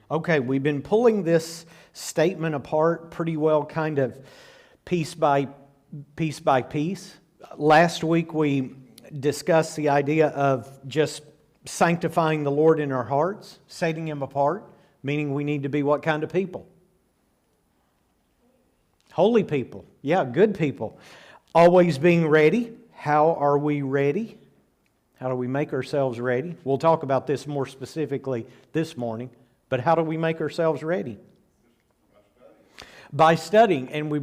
Okay, we've been pulling this statement apart pretty well, kind of piece by piece. Last week we discussed the idea of just sanctifying the Lord in our hearts, setting Him apart, meaning we need to be what kind of people? Holy people. Yeah, good people. Always being ready. How are we ready? How do we make ourselves ready? We'll talk about this more specifically this morning. But how do we make ourselves ready? By studying. And we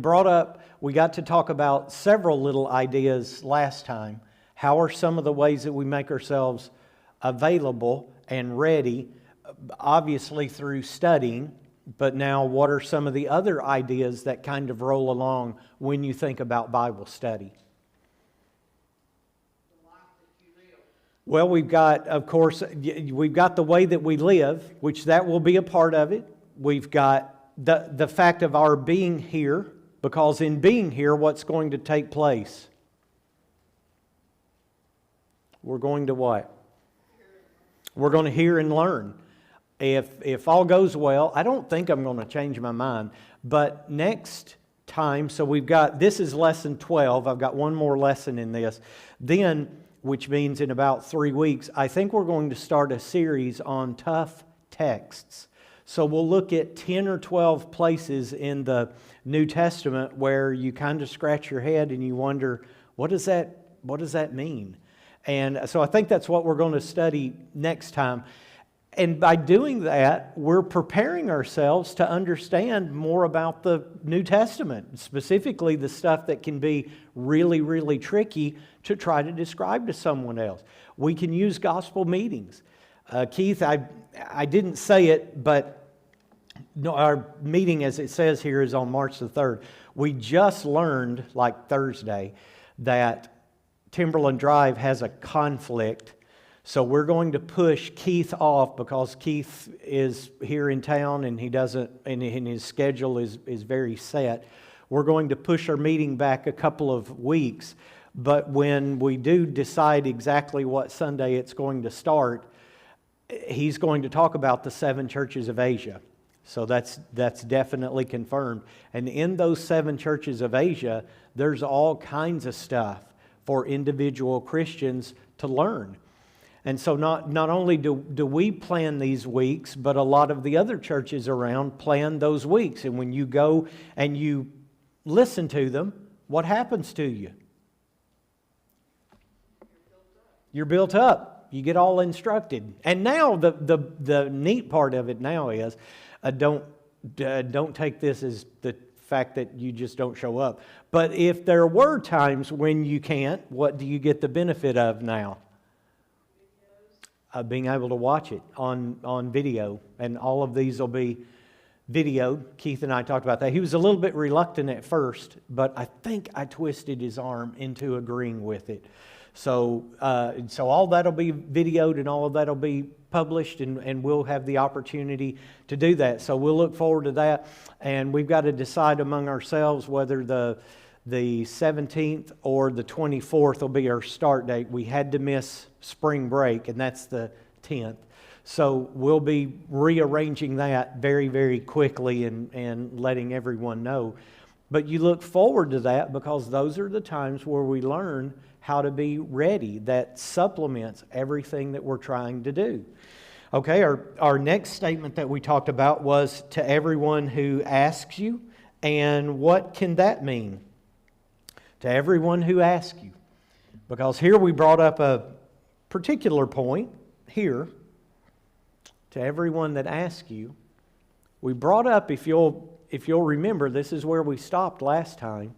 got to talk about several little ideas last time. How are some of the ways that we make ourselves available and ready? Obviously through studying. But now what are some of the other ideas that kind of roll along when you think about Bible study? Well, we've got, of course, we've got the way that we live, which that will be a part of it. We've got the fact of our being here, because in being here, what's going to take place? We're going to what? We're going to hear and learn. If all goes well, I don't think I'm going to change my mind, but next time, so we've got, this is lesson 12, I've got one more lesson in this, then, which means in about 3 weeks, I think we're going to start a series on tough texts. So we'll look at 10 or 12 places in the New Testament where you kind of scratch your head and you wonder, what does that mean? And so I think that's what we're going to study next time. And by doing that, we're preparing ourselves to understand more about the New Testament, specifically the stuff that can be really, really tricky to try to describe to someone else. We can use gospel meetings. Keith, I didn't say it, but no, our meeting, as it says here, is on March the 3rd. We just learned, like Thursday, that Timberland Drive has a conflict. So we're going to push Keith off because Keith is here in town and he doesn't, and his schedule is very set. We're going to push our meeting back a couple of weeks, but when we do decide exactly what Sunday it's going to start, he's going to talk about the 7 churches of Asia. So that's definitely confirmed. And in those 7 churches of Asia, there's all kinds of stuff for individual Christians to learn. And so not only do we plan these weeks, but a lot of the other churches around plan those weeks. And when you go and you listen to them, what happens to you? You're built up. You get all instructed. And now the neat part of it now is, don't take this as the fact that you just don't show up. But if there were times when you can't, what do you get the benefit of now? Being able to watch it on video, and all of these will be videoed. Keith and I talked about that. He was a little bit reluctant at first, but I think I twisted his arm into agreeing with it. So all that'll be videoed and all of that'll be published, and we'll have the opportunity to do that. So we'll look forward to that, and we've got to decide among ourselves whether the 17th or the 24th will be our start date. We had to miss spring break, and that's the 10th. So we'll be rearranging that very, very quickly and letting everyone know. But you look forward to that because those are the times where we learn how to be ready. That supplements everything that we're trying to do. Okay, our next statement that we talked about was to everyone who asks you. And what can that mean? To everyone who asks you. Because here we brought up a particular point here. To everyone that asks you. We brought up, if you'll remember, this is where we stopped last time.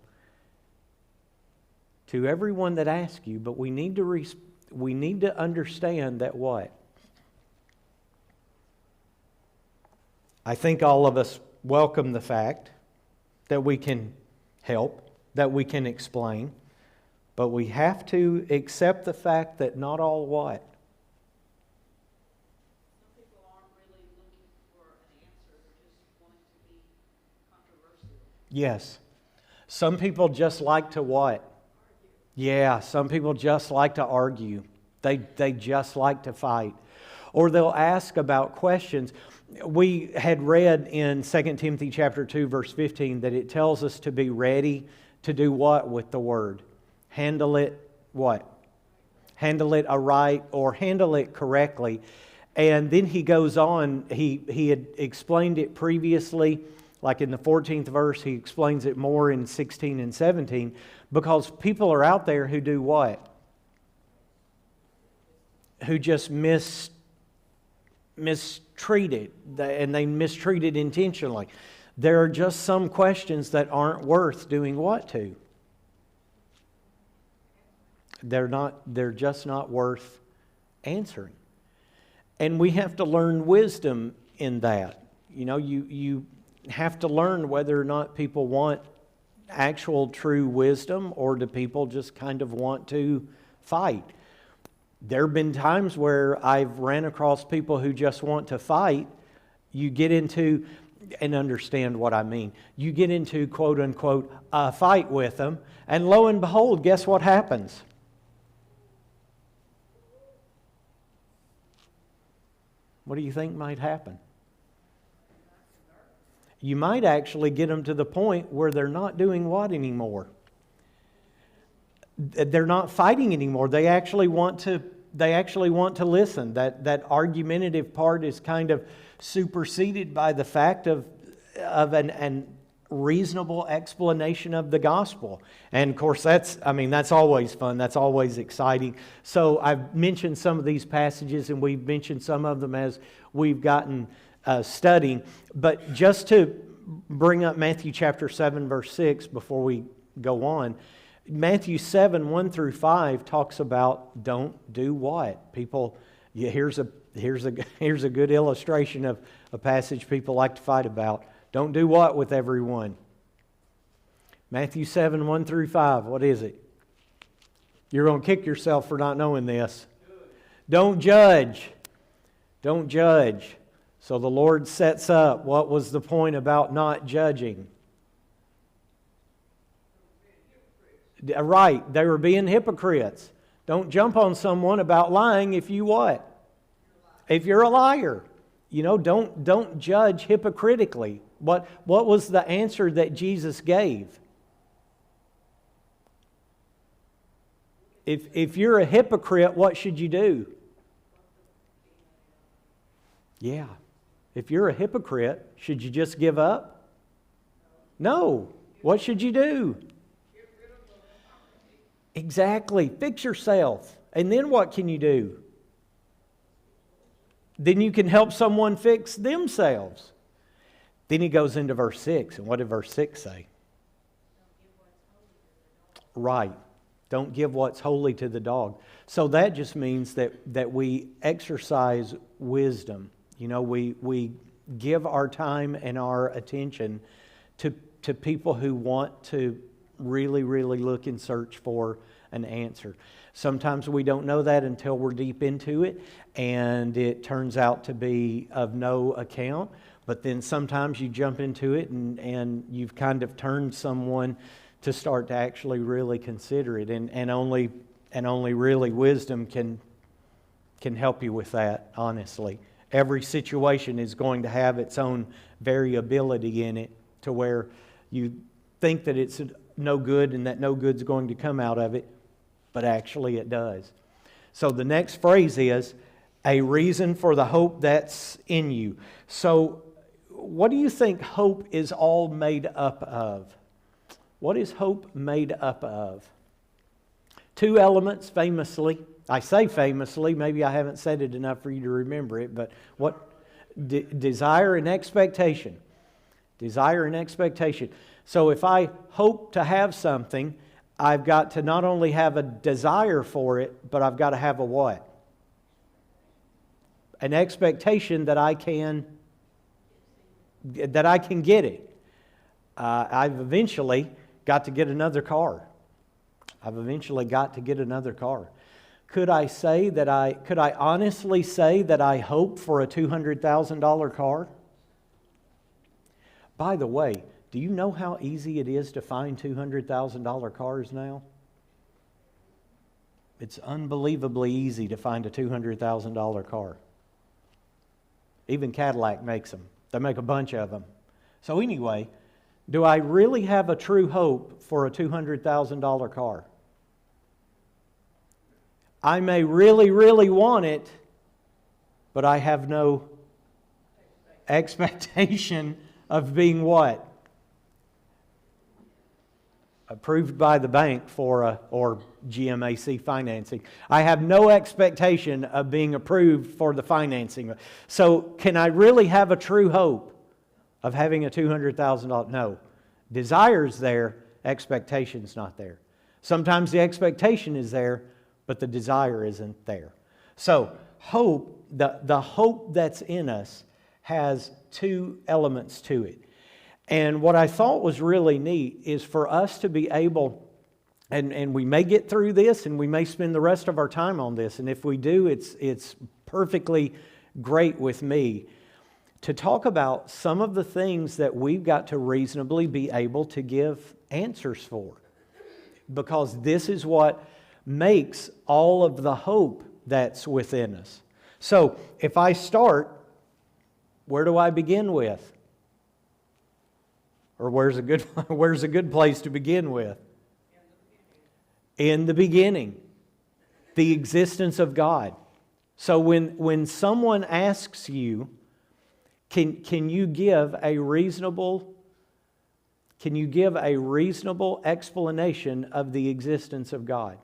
To everyone that asks you, but we need to understand that what? I think all of us welcome the fact that we can help, that we can explain, but we have to accept the fact that not all what? Some people aren't really looking for an answer, they're just wanting to be controversial. Yes. Some people just like to what? Argue. Yeah, some people just like to argue. They just like to fight. or they'll ask about questions. We had read in 2 Timothy chapter 2, verse 15, that it tells us to be ready to do what with the Word? Handle it what? Handle it aright, or handle it correctly. And then he goes on, he had explained it previously, like in the 14th verse, he explains it more in 16 and 17, because people are out there who do what? Who just mistreat it, and they mistreat it intentionally. There are just some questions that aren't worth doing what to? They're just not worth answering. And we have to learn wisdom in that. You know, you have to learn whether or not people want actual true wisdom, or do people just kind of want to fight. There have been times where I've ran across people who just want to fight. You get into, and understand what I mean, you get into quote unquote a fight with them, and lo and behold, guess what happens? What do you think might happen? You might actually get them to the point where they're not doing what anymore? They're not fighting anymore. They actually want to listen. That argumentative part is kind of superseded by the fact of an reasonable explanation of the gospel. And of course, that's always fun. That's always exciting. So I've mentioned some of these passages, and we've mentioned some of them as we've gotten studying. But just to bring up Matthew chapter 7, verse 6 before we go on, Matthew 7, 1 through 5 talks about don't do what? People, here's a good illustration of a passage people like to fight about. Don't do what with everyone? Matthew 7, 1 through 5. What is it? You're going to kick yourself for not knowing this. Don't judge. Don't judge. So the Lord sets up what was the point about not judging. Right, they were being hypocrites. Don't jump on someone about lying if you what? If you're a liar. You know, don't judge hypocritically. What was the answer that Jesus gave? If you're a hypocrite, what should you do? Yeah. If you're a hypocrite, should you just give up? No. What should you do? Exactly. Fix yourself. And then what can you do? Then you can help someone fix themselves. Then he goes into verse 6. And what did verse 6 say? Right. Don't give what's holy to the dog. So that just means that we exercise wisdom. You know, we give our time and our attention to people who want to really, really look and search for an answer. Sometimes we don't know that until we're deep into it, and it turns out to be of no account. But then sometimes you jump into it and you've kind of turned someone to start to actually really consider it. And only really wisdom can help you with that, honestly. Every situation is going to have its own variability in it, to where you think that it's no good and that no good's going to come out of it, but actually it does. So the next phrase is a reason for the hope that's in you. So what do you think hope is all made up of? What is hope made up of? Two elements, famously. I say famously, maybe I haven't said it enough for you to remember it, but what? Desire and expectation. Desire and expectation. So if I hope to have something, I've got to not only have a desire for it, but I've got to have a what? An expectation that I can get it. I've eventually got to get another car. Could I honestly say that I hope for a $200,000 car? By the way, do you know how easy it is to find $200,000 cars now? It's unbelievably easy to find a $200,000 car. Even Cadillac makes them. They make a bunch of them. So anyway, do I really have a true hope for a $200,000 car? I may really, really want it, but I have no expectation of being what? Approved by the bank or GMAC financing. I have no expectation of being approved for the financing. So can I really have a true hope of having a $200,000? No. Desire's there, expectation's not there. Sometimes the expectation is there, but the desire isn't there. So hope, the hope that's in us has two elements to it. And what I thought was really neat is for us to be able, and we may get through this and we may spend the rest of our time on this, and if we do, it's perfectly great with me, to talk about some of the things that we've got to reasonably be able to give answers for. Because this is what makes all of the hope that's within us. So if I start, where do I begin with? Or where's a good place to begin with? In the beginning. The existence of God. So when someone asks you, can you give a reasonable explanation of the existence of God?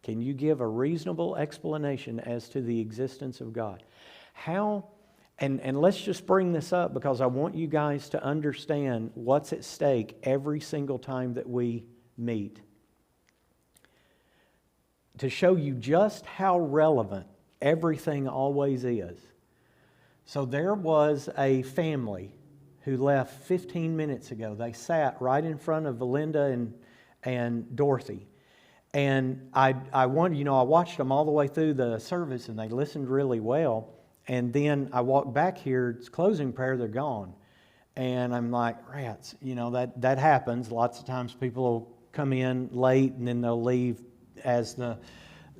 Can you give a reasonable explanation as to the existence of God? How, and let's just bring this up because I want you guys to understand what's at stake every single time that we meet. To show you just how relevant everything always is. So there was a family who left 15 minutes ago. They sat right in front of Belinda and Dorothy. And I watched them all the way through the service and they listened really well. And then I walked back here, it's closing prayer, they're gone. And I'm like, rats, that happens. Lots of times people will come in late and then they'll leave as the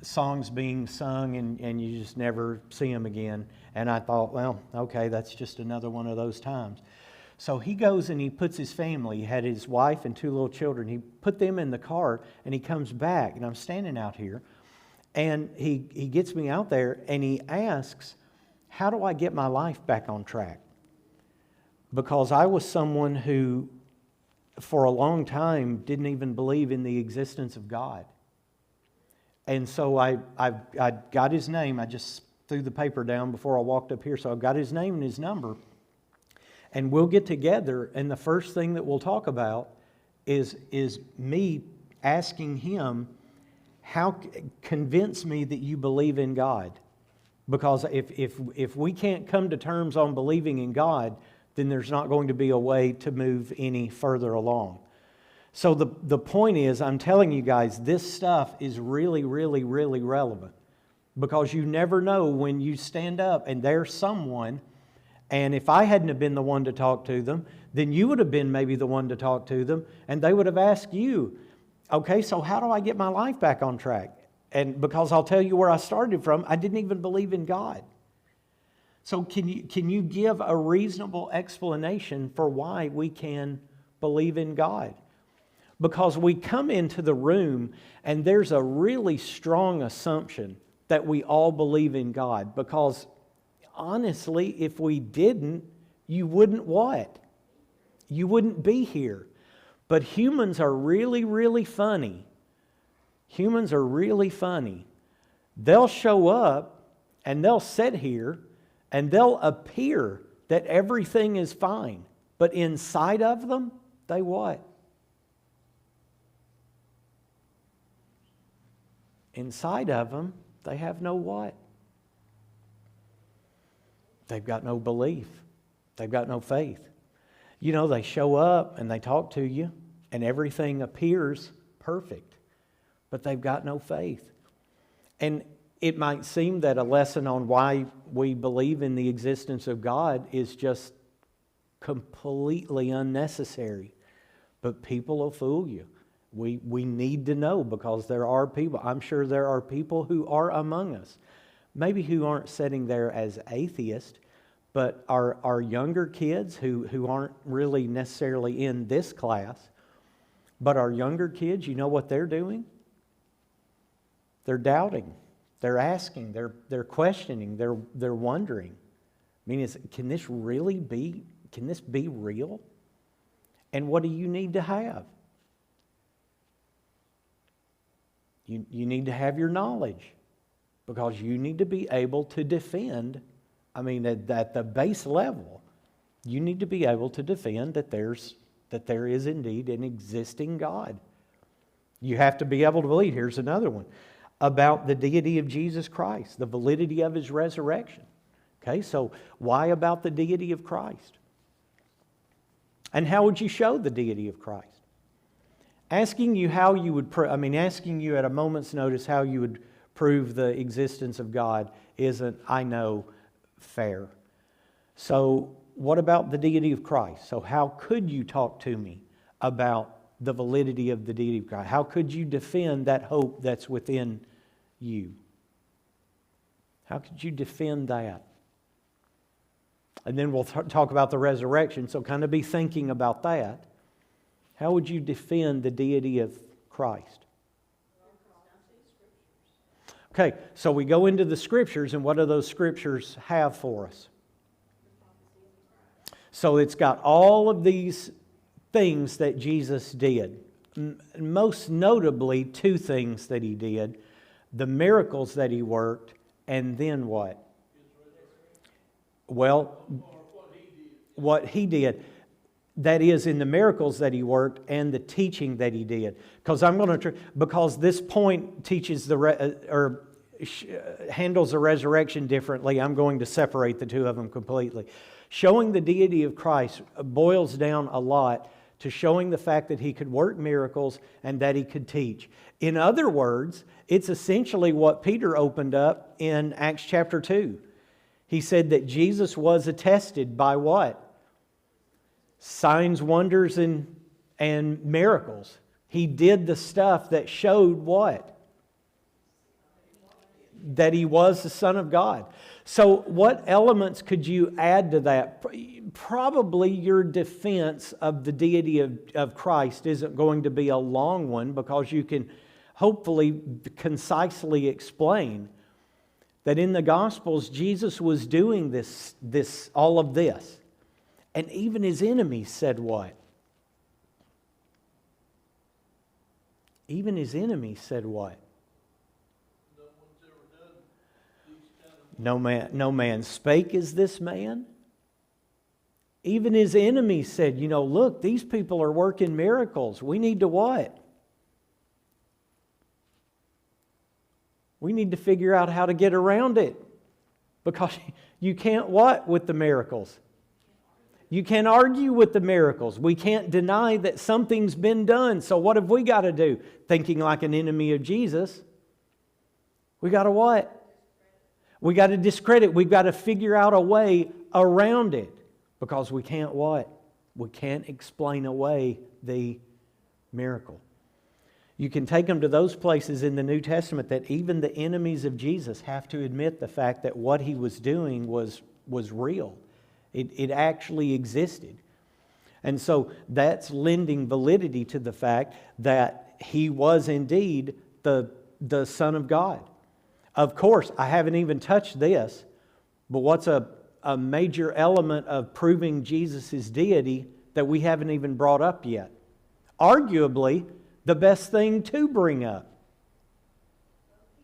song's being sung and you just never see them again. And I thought, well, okay, that's just another one of those times. So he goes and he puts his family, he had his wife and two little children, he put them in the car and he comes back and I'm standing out here and he gets me out there and he asks, how do I get my life back on track? Because I was someone who for a long time didn't even believe in the existence of God. And so I got his name, I just threw the paper down before I walked up here, so I got his name and his number. And we'll get together, and the first thing that we'll talk about is me asking him, how convince me that you believe in God? Because if we can't come to terms on believing in God, then there's not going to be a way to move any further along. So the point is, I'm telling you guys, this stuff is really, really, really relevant. Because you never know when you stand up and there's someone, and if I hadn't have been the one to talk to them, then you would have been maybe the one to talk to them, and they would have asked you, okay, so how do I get my life back on track? And because I'll tell you where I started from, I didn't even believe in God. So can you give a reasonable explanation for why we can believe in God? Because we come into the room and there's a really strong assumption that we all believe in God. Because honestly, if we didn't, you wouldn't what? You wouldn't be here. But humans are really, really funny. Humans are really funny. They'll show up and they'll sit here and they'll appear that everything is fine. But inside of them, they what? Inside of them, they have no what? They've got no belief. They've got no faith. They show up and they talk to you and everything appears perfect, but they've got no faith. And it might seem that a lesson on why we believe in the existence of God is just completely unnecessary, but people will fool you. We need to know, because there are people, I'm sure there are people who are among us, maybe who aren't sitting there as atheists, but our younger kids who aren't really necessarily in this class, but our younger kids, you know what they're doing? They're doubting, they're asking, they're questioning, they're wondering. I mean, can this be real? And what do you need to have? You need to have your knowledge, because you need to be able to defend. I mean, at the base level, you need to be able to defend that there is indeed an existing God. You have to be able to believe. Here's another one about the deity of Jesus Christ, the validity of His resurrection. Okay, so why about the deity of Christ? And how would you show the deity of Christ? Asking you how you would, asking you at a moment's notice how you would prove the existence of God isn't, I know, fair. So what about the deity of Christ? So how could you talk to me about the validity of the deity of Christ? How could you defend that hope that's within you? How could you defend that? And then we'll talk about the resurrection, so kind of be thinking about that. How would you defend the deity of Christ? Okay, so we go into the Scriptures, and what do those Scriptures have for us? So it's got all of these things that Jesus did. Most notably, two things that He did. The miracles that He worked, and then what? Well, what He did. That is, in the miracles that He worked and the teaching that He did. Because this point teaches handles the resurrection differently, I'm going to separate the two of them completely. Showing the deity of Christ boils down a lot to showing the fact that He could work miracles and that He could teach. In other words, it's essentially what Peter opened up in Acts chapter 2. He said that Jesus was attested by what? Signs, wonders, and miracles. He did the stuff that showed what? That He was the Son of God. So what elements could you add to that? Probably your defense of the deity of Christ isn't going to be a long one, because you can hopefully concisely explain that in the Gospels Jesus was doing all of this. And even His enemies said what? Even His enemies said what? No man spake as this man. Even His enemies said, look, these people are working miracles. We need to what? We need to figure out how to get around it. Because you can't what with the miracles? You can't argue with the miracles. We can't deny that something's been done. So what have we got to do? Thinking like an enemy of Jesus. We got to what? We got to discredit. We've got to figure out a way around it. Because we can't what? We can't explain away the miracle. You can take them to those places in the New Testament that even the enemies of Jesus have to admit the fact that what He was doing was real. It actually existed. And so that's lending validity to the fact that He was indeed the Son of God. Of course, I haven't even touched this, but what's a major element of proving Jesus' deity that we haven't even brought up yet? Arguably, the best thing to bring up.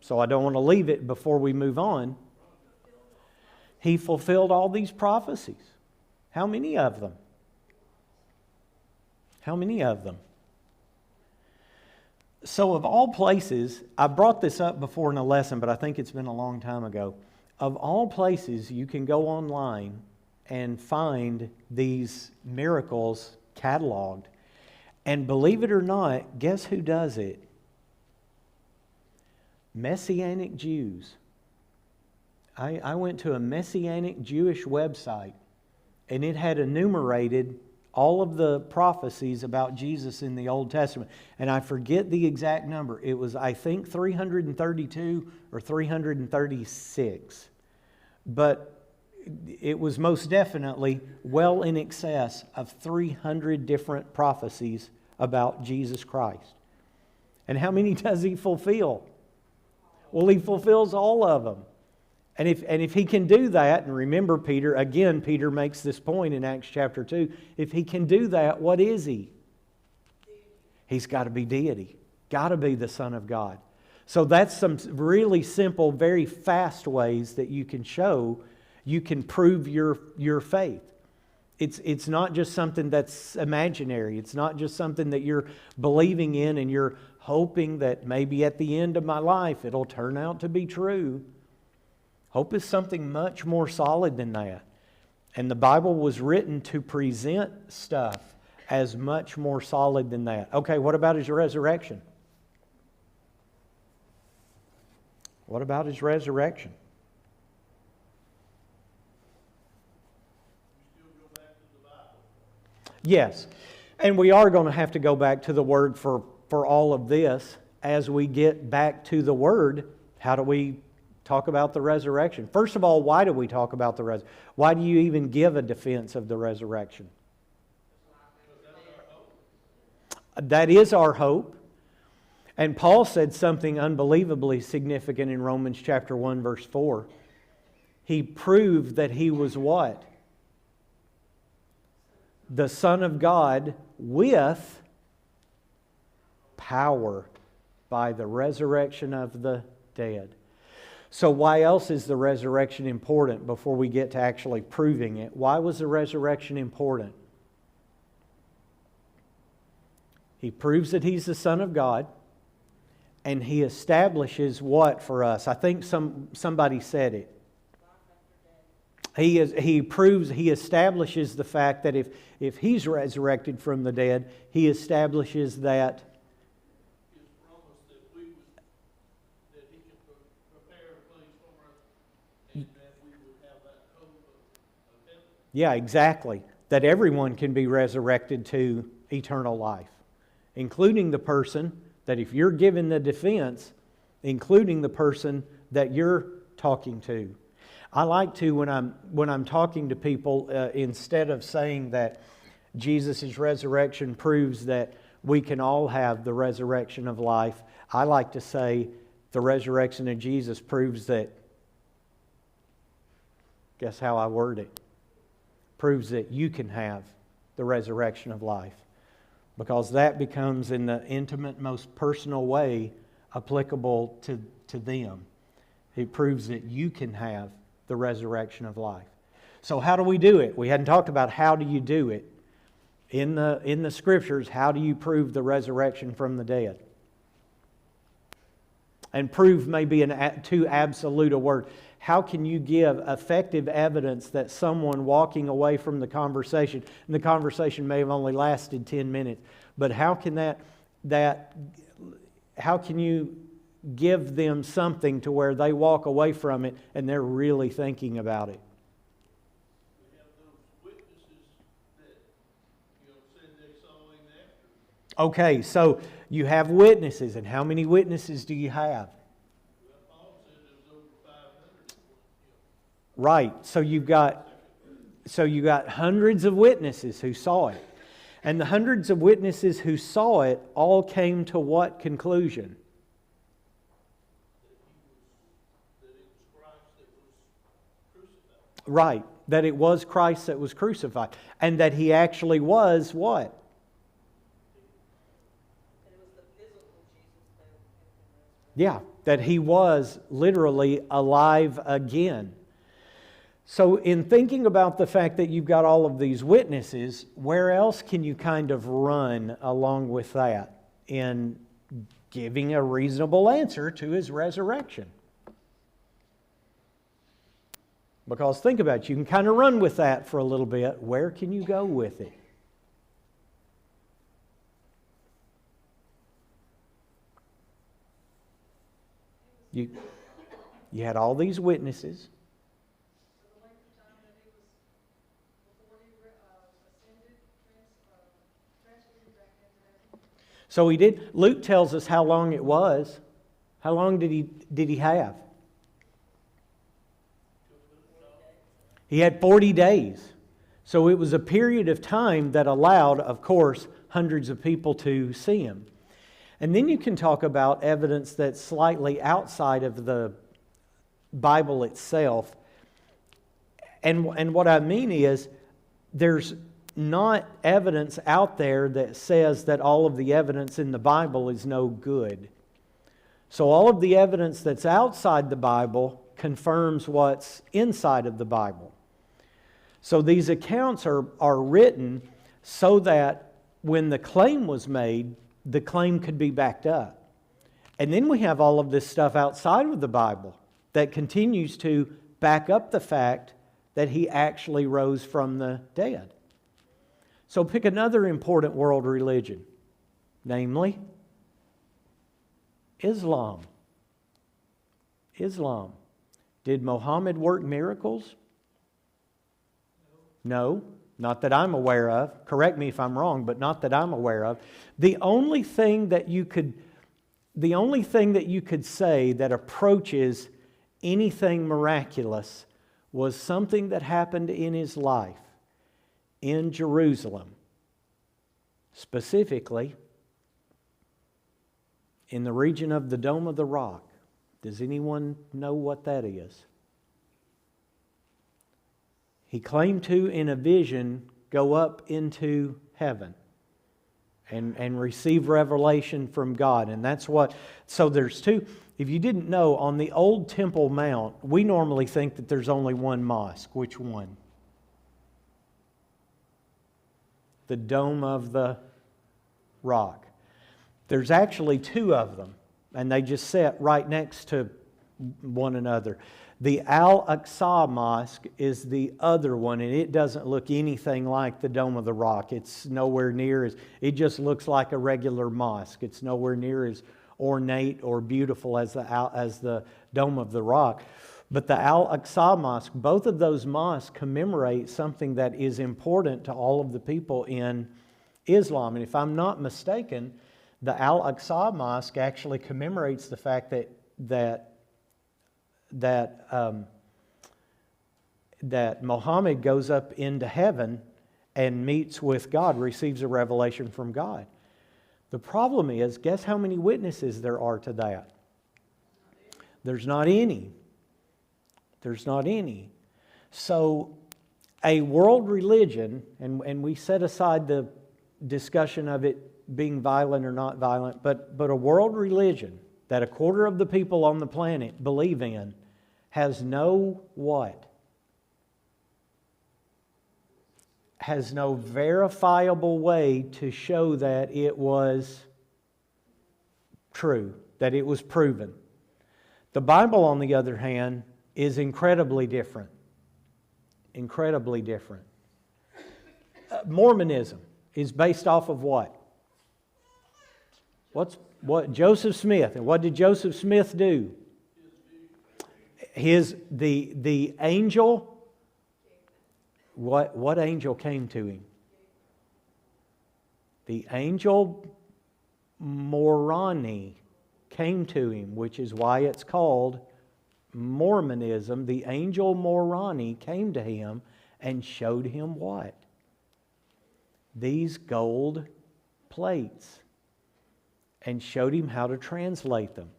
So I don't want to leave it before we move on. He fulfilled all these prophecies. How many of them? How many of them? So of all places, I brought this up before in a lesson, but I think it's been a long time ago. Of all places, you can go online and find these miracles cataloged. And believe it or not, guess who does it? Messianic Jews. I went to a Messianic Jewish website, and it had enumerated all of the prophecies about Jesus in the Old Testament. And I forget the exact number. It was, I think, 332 or 336. But it was most definitely well in excess of 300 different prophecies about Jesus Christ. And how many does He fulfill? Well, He fulfills all of them. And if He can do that, and remember Peter makes this point in Acts chapter 2, if He can do that, what is He? He's got to be deity. Got to be the Son of God. So that's some really simple, very fast ways that you can show, you can prove your faith. It's not just something that's imaginary. It's not just something that you're believing in and you're hoping that maybe at the end of my life it'll turn out to be true. Hope is something much more solid than that. And the Bible was written to present stuff as much more solid than that. Okay, what about His resurrection? What about His resurrection? Yes, and we are going to have to go back to the Word for all of this. As we get back to the Word, how do we talk about the resurrection? First of all, why do we talk about the resurrection? Why do you even give a defense of the resurrection? That is our hope. And Paul said something unbelievably significant in Romans chapter 1, verse 4. He proved that He was what? The Son of God with power by the resurrection of the dead. So why else is the resurrection important before we get to actually proving it? Why was the resurrection important? He proves that He's the Son of God, and He establishes what for us? I think somebody said it. He establishes the fact that if He's resurrected from the dead, He establishes that His promise that He can prepare a place for us, and that we would have that hope of heaven. Yeah, exactly. That everyone can be resurrected to eternal life, including the person that, if you're given the defense, including the person that you're talking to. I like to, when I'm talking to people, instead of saying that Jesus' resurrection proves that we can all have the resurrection of life, I like to say the resurrection of Jesus proves that, guess how I word it? Proves that you can have the resurrection of life. Because that becomes, in the intimate, most personal way, applicable to them. It proves that you can have the resurrection of life. So how do we do it? We hadn't talked about how do you do it. In the Scriptures, how do you prove the resurrection from the dead? And prove may be too absolute a word. How can you give effective evidence that someone walking away from the conversation, and the conversation may have only lasted 10 minutes, but how can how can you give them something to where they walk away from it and they're really thinking about it? We have those witnesses that, said they saw Him after. Okay, so you have witnesses, and how many witnesses do you have? Well, Paul said there was over 500. Right, so you got hundreds of witnesses who saw it. And the hundreds of witnesses who saw it all came to what conclusion? Right, that it was Christ that was crucified. And that He actually was what? It was the physical Jesus that had been resurrected. Yeah, that He was literally alive again. So in thinking about the fact that you've got all of these witnesses, where else can you kind of run along with that in giving a reasonable answer to His resurrection? Because think about it, you can kind of run with that for a little bit. Where can you go with it? You had all these witnesses. The length of time that He was before He ascended, So he did. Luke tells us how long it was. How long did he have? He had 40 days. So it was a period of time that allowed, of course, hundreds of people to see him. And then you can talk about evidence that's slightly outside of the Bible itself. And what I mean is, there's not evidence out there that says that all of the evidence in the Bible is no good. So all of the evidence that's outside the Bible confirms what's inside of the Bible. So these accounts are written so that when the claim was made, the claim could be backed up. And then we have all of this stuff outside of the Bible that continues to back up the fact that he actually rose from the dead. So pick another important world religion, namely Islam. Islam. Did Muhammad work miracles? No, not that I'm aware of. Correct me if I'm wrong, but not that I'm aware of. The only thing that you could say that approaches anything miraculous was something that happened in his life in Jerusalem, specifically in the region of the Dome of the Rock. Does anyone know what that is? He claimed to, in a vision, go up into heaven and receive revelation from God. And that's what, so there's two. If you didn't know, on the old Temple Mount, we normally think that there's only one mosque. Which one? The Dome of the Rock. There's actually two of them, and they just sit right next to one another. The Al-Aqsa Mosque is the other one, and it doesn't look anything like the Dome of the Rock. It's nowhere near as, it just looks like a regular mosque. It's nowhere near as ornate or beautiful as the Dome of the Rock. But the Al-Aqsa Mosque, both of those mosques commemorate something that is important to all of the people in Islam. And if I'm not mistaken, the Al-Aqsa Mosque actually commemorates the fact that Muhammad goes up into heaven and meets with God, receives a revelation from God. The problem is, guess how many witnesses there are to that? There's not any. There's not any. So a world religion, and we set aside the discussion of it being violent or not violent, but a world religion that a quarter of the people on the planet believe in has no what? Has no verifiable way to show that it was true, that it was proven. The Bible, on the other hand, is incredibly different. Incredibly different. Mormonism is based off of what? What Joseph Smith. And what did Joseph Smith do? The angel. What angel came to him? The angel Moroni came to him, which is why it's called Mormonism. The angel Moroni came to him and showed him what? These gold plates. And showed him how to translate them.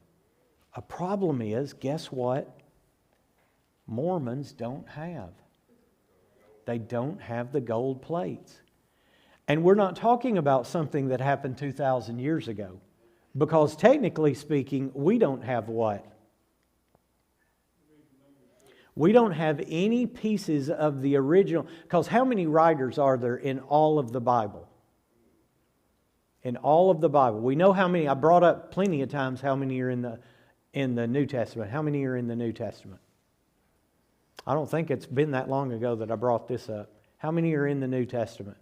A problem is, guess what? Mormons don't have. They don't have the gold plates. And we're not talking about something that happened 2,000 years ago. Because technically speaking, we don't have what? We don't have any pieces of the original. Because how many writers are there in all of the Bible? In all of the Bible. We know how many. I brought up plenty of times how many are in the New Testament. How many are in the New Testament? I don't think it's been that long ago that I brought this up. How many are in the New Testament?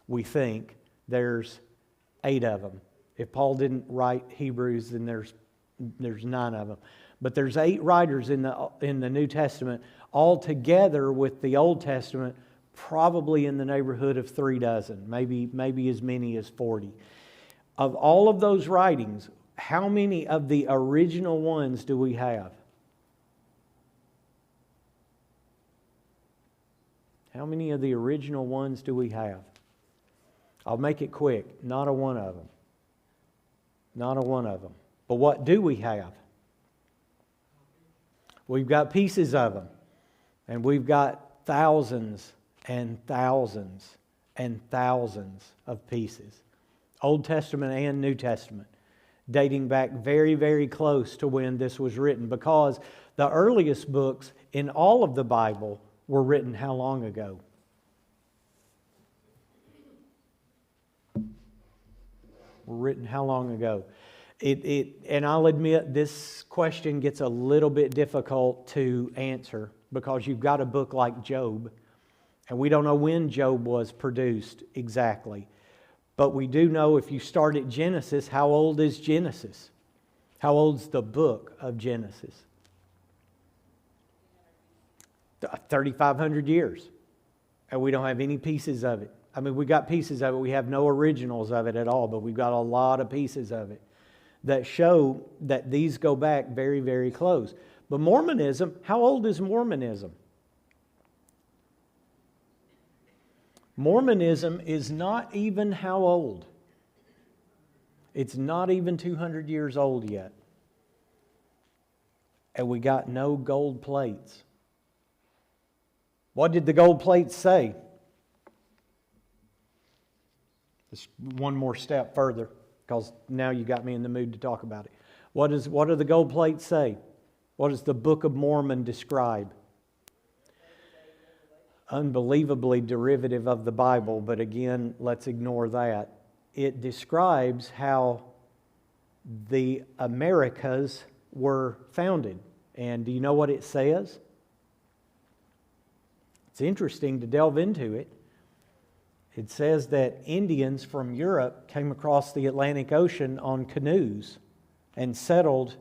We think there's 8 of them. If Paul didn't write Hebrews, then there's 9 of them. But there's 8 writers in the New Testament, all together with the Old Testament, probably in the neighborhood of 3 dozen, maybe as many as 40. Of all of those writings, how many of the original ones do we have? How many of the original ones do we have? I'll make it quick. Not a one of them. Not a one of them. But what do we have? We've got pieces of them. And we've got thousands and thousands and thousands of pieces. Old Testament and New Testament. Dating back very, very close to when this was written. Because the earliest books in all of the Bible were written how long ago? Were written how long ago? And I'll admit this question gets a little bit difficult to answer because you've got a book like Job, and we don't know when Job was produced exactly. But we do know if you start at Genesis, how old is Genesis? How old's the book of Genesis? 3,500 years. And we don't have any pieces of it. I mean, we got pieces of it. We have no originals of it at all, but we've got a lot of pieces of it that show that these go back very, very close. But Mormonism, how old is Mormonism? Mormonism is not even how old? It's not even 200 years old yet. And we got no gold plates. What did the gold plates say? Just one more step further, because now you got me in the mood to talk about it. What do the gold plates say? What does the Book of Mormon describe? Unbelievably derivative of the Bible, but again, let's ignore that. It describes how the Americas were founded. And do you know what it says? It's interesting to delve into it. It says that Indians from Europe came across the Atlantic Ocean on canoes and settled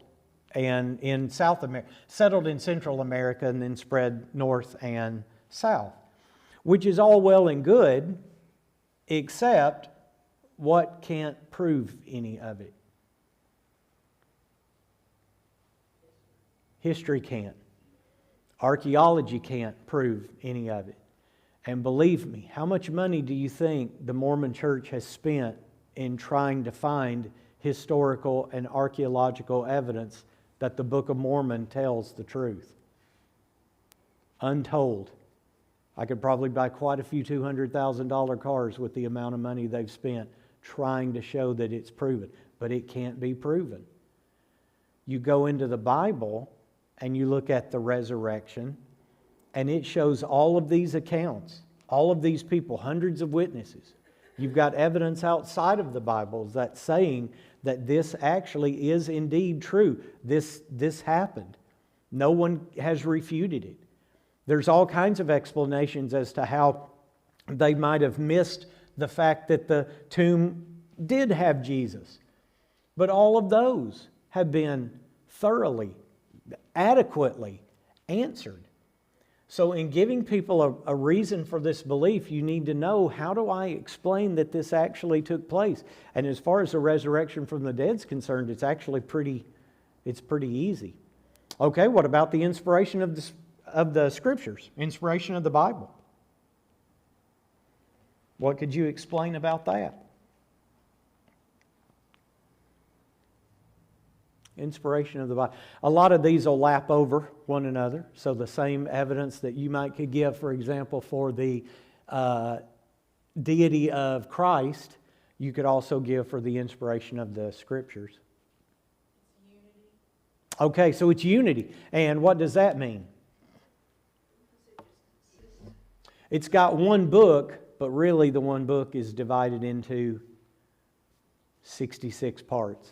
in South America, settled in Central America, and then spread north and south, which is all well and good, except what can't prove any of it? History can't. Archaeology can't prove any of it. And believe me, how much money do you think the Mormon Church has spent in trying to find historical and archaeological evidence that the Book of Mormon tells the truth? Untold. I could probably buy quite a few $200,000 cars with the amount of money they've spent trying to show that it's proven. But it can't be proven. You go into the Bible and you look at the resurrection, and it shows all of these accounts, all of these people, hundreds of witnesses. You've got evidence outside of the Bible that's saying that this actually is indeed true. This happened. No one has refuted it. There's all kinds of explanations as to how they might have missed the fact that the tomb did have Jesus. But all of those have been thoroughly, adequately answered. So in giving people a reason for this belief, you need to know, how do I explain that this actually took place? And as far as the resurrection from the dead is concerned, it's actually pretty easy. Okay, what about the inspiration of the Scriptures, inspiration of the Bible? What could you explain about that? Inspiration of the Bible. A lot of these will lap over one another. So the same evidence that you could give, for example, for the deity of Christ, you could also give for the inspiration of the Scriptures. Unity. Okay, so it's unity. And what does that mean? It's got one book, but really the one book is divided into 66 parts.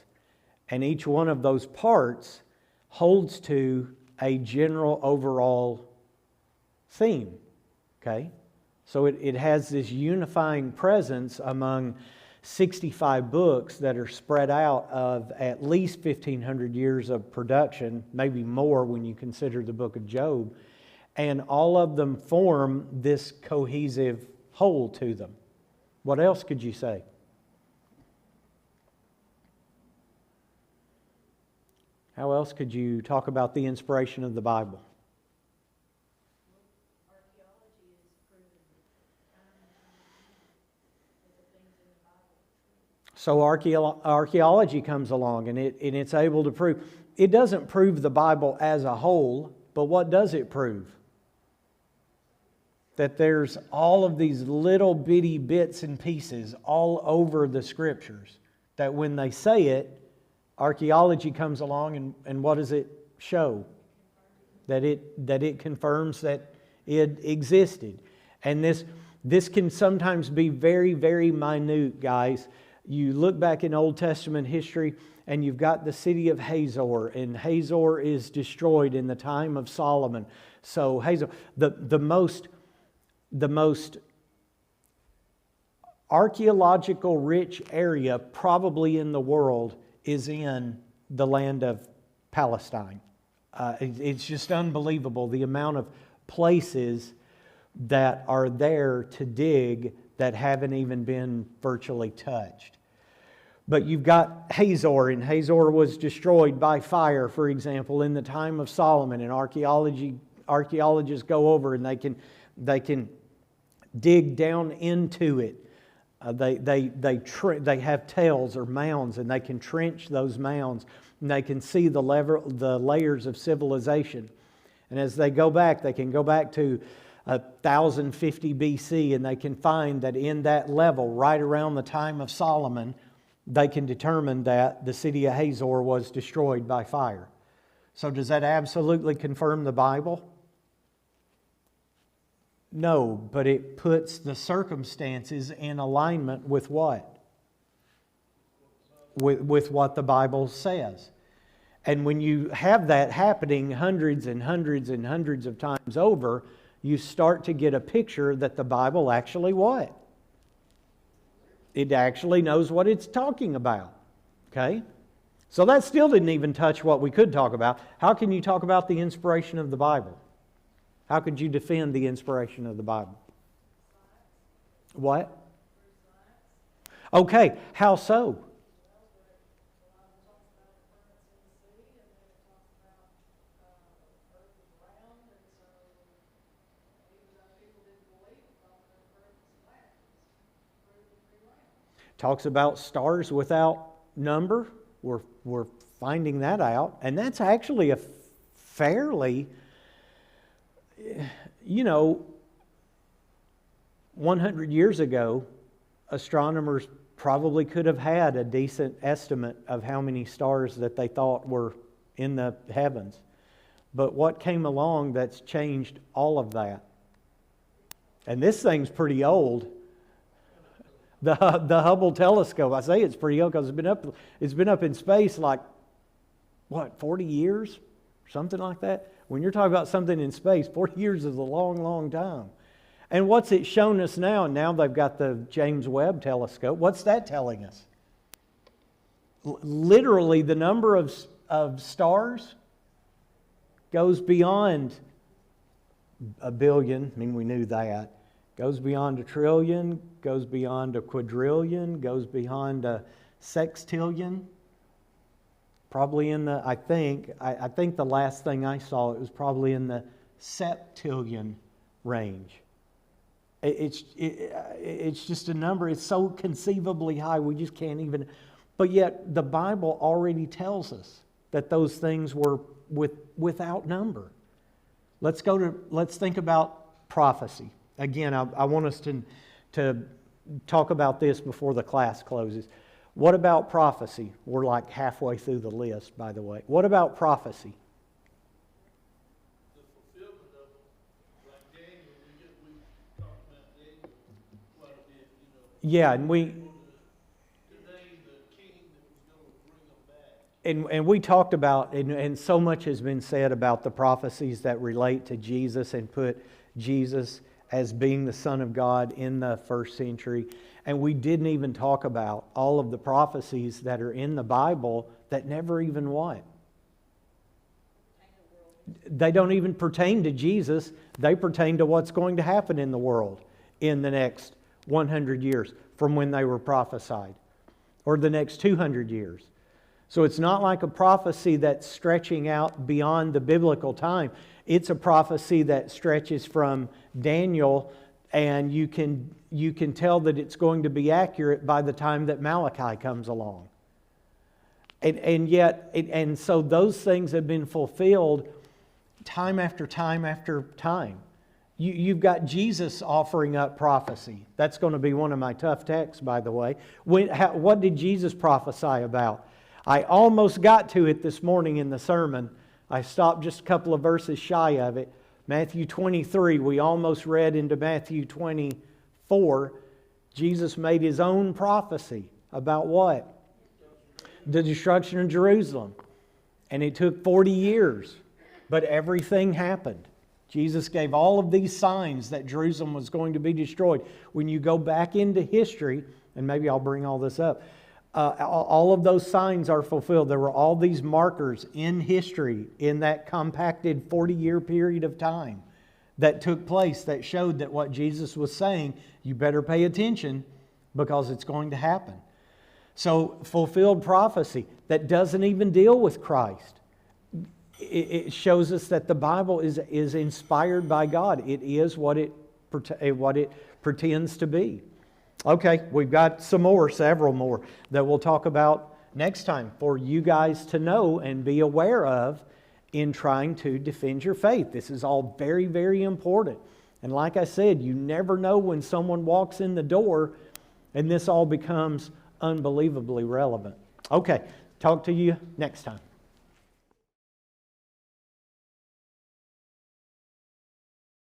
And each one of those parts holds to a general overall theme. Okay? So it has this unifying presence among 65 books that are spread out of at least 1,500 years of production, maybe more when you consider the book of Job. And all of them form this cohesive whole to them. What else could you say? How else could you talk about the inspiration of the Bible? Archaeology is proven time and time again that the things in the Bible are true. So archaeology comes along and it's able to prove. It doesn't prove the Bible as a whole, but what does it prove? That there's all of these little bitty bits and pieces all over the Scriptures. That when they say it, archaeology comes along and what does it show? That it confirms that it existed. And this can sometimes be very, very minute, guys. You look back in Old Testament history and you've got the city of Hazor, and Hazor is destroyed in the time of Solomon. So Hazor, the most archaeological rich area probably in the world is in the land of Palestine. It's just unbelievable the amount of places that are there to dig that haven't even been virtually touched. But you've got Hazor, and Hazor was destroyed by fire, for example, in the time of Solomon. And archaeologists go over and they can dig down into it. They have tails or mounds, and they can trench those mounds, and they can see the layers of civilization. And as they go back, they can go back to 1050 BC, and they can find that in that level, right around the time of Solomon, they can determine that the city of Hazor was destroyed by fire. So does that absolutely confirm the Bible? No, but it puts the circumstances in alignment with what? With what the Bible says. And when you have that happening hundreds and hundreds and hundreds of times over, you start to get a picture that the Bible actually what? It actually knows what it's talking about. Okay? So that still didn't even touch what we could talk about. How can you talk about the inspiration of the Bible? How could you defend the inspiration of the Bible? What? Okay, how so? Talks about stars without number. We're finding that out. And that's actually a fairly, 100 years ago, astronomers probably could have had a decent estimate of how many stars that they thought were in the heavens. But what came along that's changed all of that? And this thing's pretty old. The Hubble telescope, I say it's pretty old because it's been up in space like, 40 years? Something like that. When you're talking about something in space, 40 years is a long, long time. And what's it shown us now? Now they've got the James Webb telescope. What's that telling us? Literally, the number of stars goes beyond a billion. I mean, we knew that. Goes beyond a trillion, goes beyond a quadrillion, goes beyond a sextillion. Probably in the, I think the last thing I saw, it was probably in the septillion range. It's just a number, it's so conceivably high, we just can't even, but yet the Bible already tells us that those things were without number. Let's think about prophecy. Again, I want us to talk about this before the class closes. What about prophecy? We're like halfway through the list, by the way. What about prophecy? The fulfillment of them, like Daniel, we talked about Daniel quite a bit, Yeah, and we... Today, the king that was going to bring them back. And we talked about, and so much has been said about the prophecies that relate to Jesus and put Jesus as being the Son of God in the first century. And we didn't even talk about all of the prophecies that are in the Bible that never even what? They don't even pertain to Jesus. They pertain to what's going to happen in the world in the next 100 years from when they were prophesied, or the next 200 years. So it's not like a prophecy that's stretching out beyond the biblical time. It's a prophecy that stretches from Daniel, and you can tell that it's going to be accurate by the time that Malachi comes along. And so those things have been fulfilled time after time after time. You've got Jesus offering up prophecy. That's going to be one of my tough texts, by the way. What did Jesus prophesy about? I almost got to it this morning in the sermon. I stopped just a couple of verses shy of it. Matthew 23, we almost read into Matthew 24. Jesus made His own prophecy about what? The destruction of Jerusalem. And it took 40 years, but everything happened. Jesus gave all of these signs that Jerusalem was going to be destroyed. When you go back into history, and maybe I'll bring all this up, all of those signs are fulfilled. There were all these markers in history in that compacted 40-year period of time that took place that showed that what Jesus was saying, you better pay attention because it's going to happen. So fulfilled prophecy that doesn't even deal with Christ. It shows us that the Bible is inspired by God. It is what it pretends to be. Okay, we've got several more that we'll talk about next time for you guys to know and be aware of in trying to defend your faith. This is all very, very important. And like I said, you never know when someone walks in the door and this all becomes unbelievably relevant. Okay, talk to you next time.